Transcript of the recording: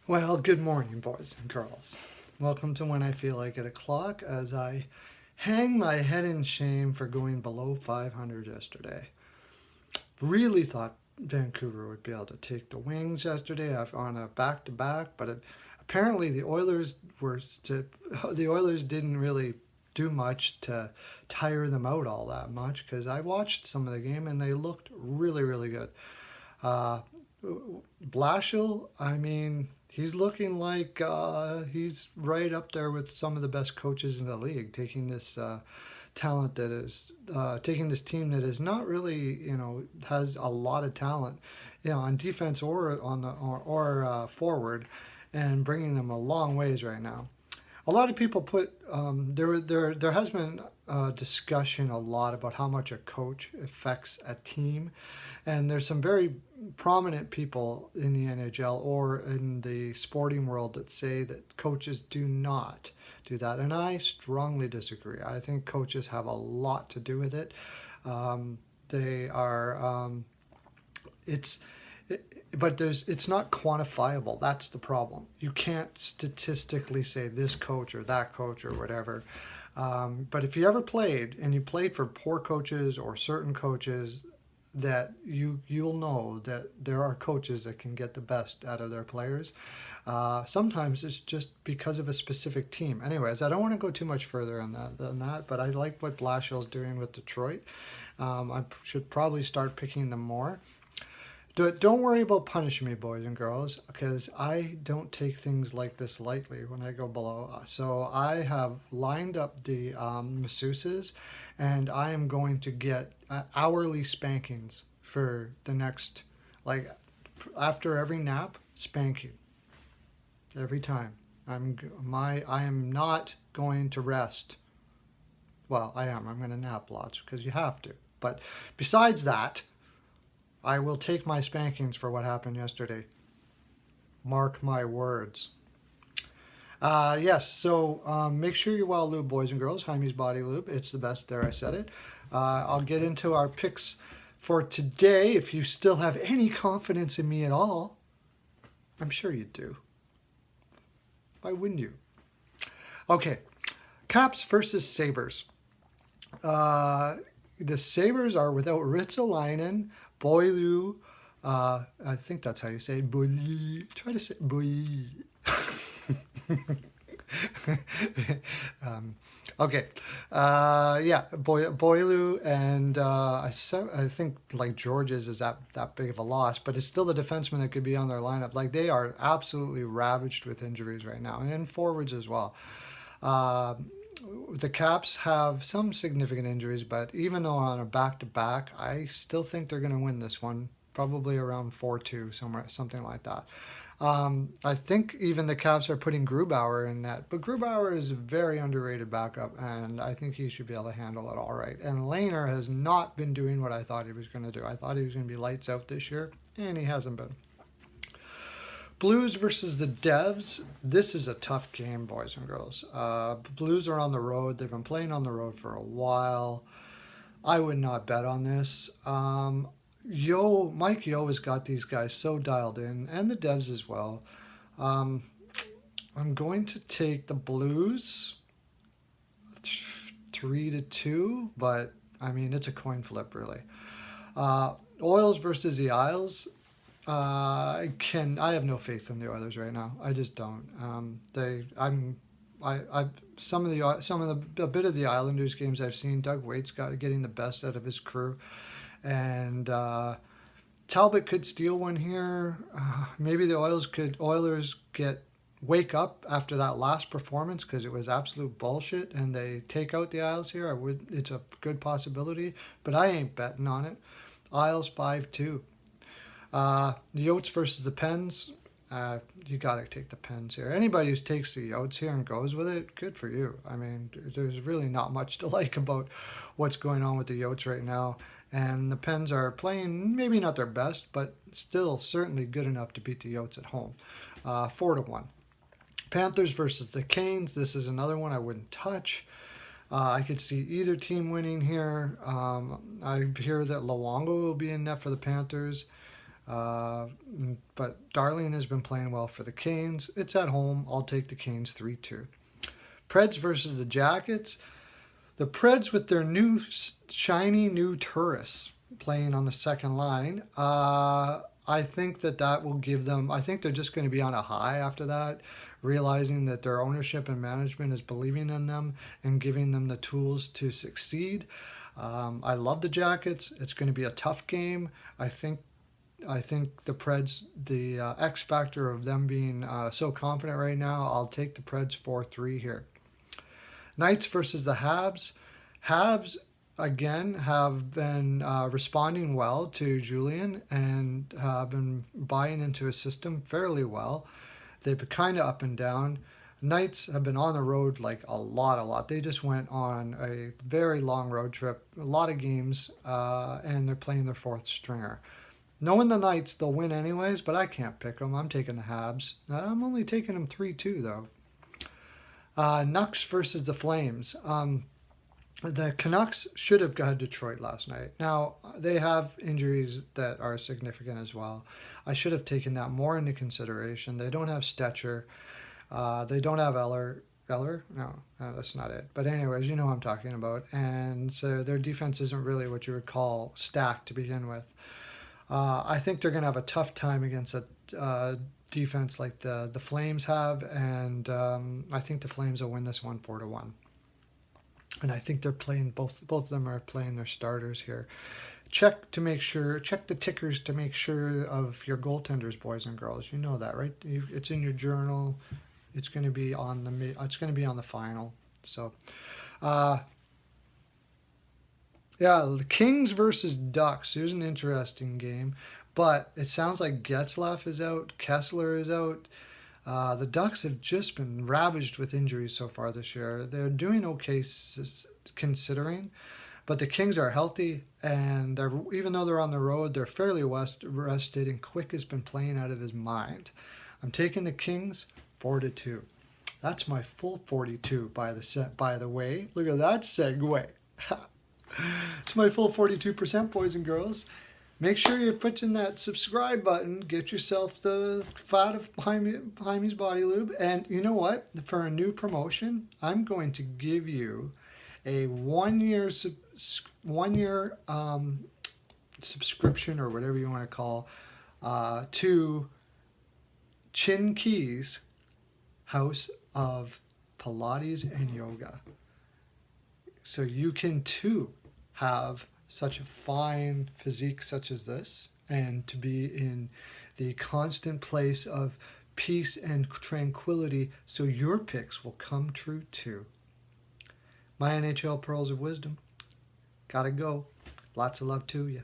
Well, good morning, boys and girls. Welcome to When I Feel Like It O'Clock as I hang my head in shame for going below 500 yesterday. Really thought Vancouver would be able to take the Wings yesterday on a back-to-back, but apparently the Oilers didn't really do much to tire them out all that much because I watched some of the game and they looked really, really good. Uh, Blashill, I mean, he's looking like he's right up there with some of the best coaches in the league, taking this talent that is taking this team that is not really, has a lot of talent, on defense or on the or forward, and bringing them a long ways right now. A lot of people put there has been discussion a lot about how much a coach affects a team, and there's some very prominent people in the NHL or in the sporting world that say that coaches do not do that, and I strongly disagree. I think coaches have a lot to do with it. They are it's but it's not quantifiable. That's the problem. You can't statistically say this coach or that coach or whatever. But if you ever played and you played for poor coaches or certain coaches, that you'll know that there are coaches that can get the best out of their players. Sometimes it's just because of a specific team. Anyways, I don't want to go too much further on that, but I like what Blashill's doing with Detroit. I should probably start picking them more. Don't worry about punishing me, boys and girls, because I don't take things like this lightly when I go below. So I have lined up the masseuses, and I am going to get hourly spankings for the next, like, after every nap, spanking every time. I am not going to rest. Well, I am. I'm going to nap lots because you have to. But besides that, I will take my spankings for what happened yesterday. Mark my words. Yes, so make sure you're well lube, boys and girls. Jaime's Body Lube. It's the best. There, I said it. I'll get into our picks for today. If you still have any confidence in me at all, I'm sure you do. Why wouldn't you? Okay, Caps versus Sabres. The Sabres are without Ritzalainen, Boilu. I think that's how you say it. Boily. Try to say boily. Okay. Yeah, Boilu and I think like George's is that big of a loss, but it's still the defenseman that could be on their lineup. Like they are absolutely ravaged with injuries right now, and forwards as well. Uh, the Caps have some significant injuries, but even though on a back-to-back, I still think they're going to win this one, probably around 4-2, somewhere, something like that. I think even the Caps are putting Grubauer in that, but Grubauer is a very underrated backup, and I think he should be able to handle it all right. And Lehner has not been doing what I thought he was going to do. I thought he was going to be lights out this year, and he hasn't been. Blues versus the Devs. This is a tough game, boys and girls. Blues are on the road. They've been playing on the road for a while. I would not bet on this. Mike Yeo has got these guys so dialed in, and the Devs as well. I'm going to take the Blues 3-2, but I mean it's a coin flip really. Oils versus the Isles. I have no faith in the Oilers right now. I just don't. Some of the a bit of the Islanders games I've seen, Doug Waite's getting the best out of his crew, and Talbot could steal one here. Maybe the Oilers wake up after that last performance because it was absolute bullshit, and they take out the Isles here. It's a good possibility, but I ain't betting on it. Isles 5-2. The Yotes versus the Pens. You got to take the Pens here. Anybody who takes the Yotes here and goes with it, good for you. I mean, there's really not much to like about what's going on with the Yotes right now. And the Pens are playing maybe not their best, but still certainly good enough to beat the Yotes at home. 4-1. Panthers versus the Canes. This is another one I wouldn't touch. I could see either team winning here. I hear that Luongo will be in net for the Panthers. but Darlene has been playing well for the Canes. It's at home. I'll take the Canes 3-2. Preds versus the Jackets. The Preds with their new shiny new tourists playing on the second line. I think that will give them, I think they're just going to be on a high after that, realizing that their ownership and management is believing in them and giving them the tools to succeed. I love the Jackets. It's going to be a tough game. I think the Preds, the X factor of them being so confident right now, I'll take the Preds 4-3 here. Knights versus the Habs. Habs, again, have been responding well to Julian and have been buying into his system fairly well. They've been kind of up and down. Knights have been on the road like a lot. They just went on a very long road trip, a lot of games, and they're playing their fourth stringer. Knowing the Knights, they'll win anyways, but I can't pick them. I'm taking the Habs. I'm only taking them 3-2, though. Nucks versus the Flames. The Canucks should have got Detroit last night. Now, they have injuries that are significant as well. I should have taken that more into consideration. They don't have Stetcher. They don't have Eller. Eller? No, that's not it. But anyways, you know what I'm talking about. And so their defense isn't really what you would call stacked to begin with. I think they're going to have a tough time against a defense like the Flames have, and I think the Flames will win this one 4-1. And I think they're playing both of them are playing their starters here. Check the tickers to make sure of your goaltenders, boys and girls. You know that, right? It's in your journal. It's going to be on the final. So, yeah, the Kings versus Ducks. Here's an interesting game, but it sounds like Getzlaf is out, Kessler is out. The Ducks have just been ravaged with injuries so far this year. They're doing okay considering, but the Kings are healthy, and even though they're on the road, they're fairly rested, and Quick has been playing out of his mind. I'm taking the Kings 4-2. That's my full 42 by the way. Look at that segue. It's my full 42%, boys and girls. Make sure you're pushing that subscribe button. Get yourself the fat of Jaime's Body Lube. And you know what? For a new promotion, I'm going to give you a one-year subscription, or whatever you want to call, to Chin Key's House of Pilates and Yoga. So you can too have such a fine physique such as this, and to be in the constant place of peace and tranquility, so your picks will come true too. My NHL Pearls of Wisdom. Gotta go. Lots of love to you.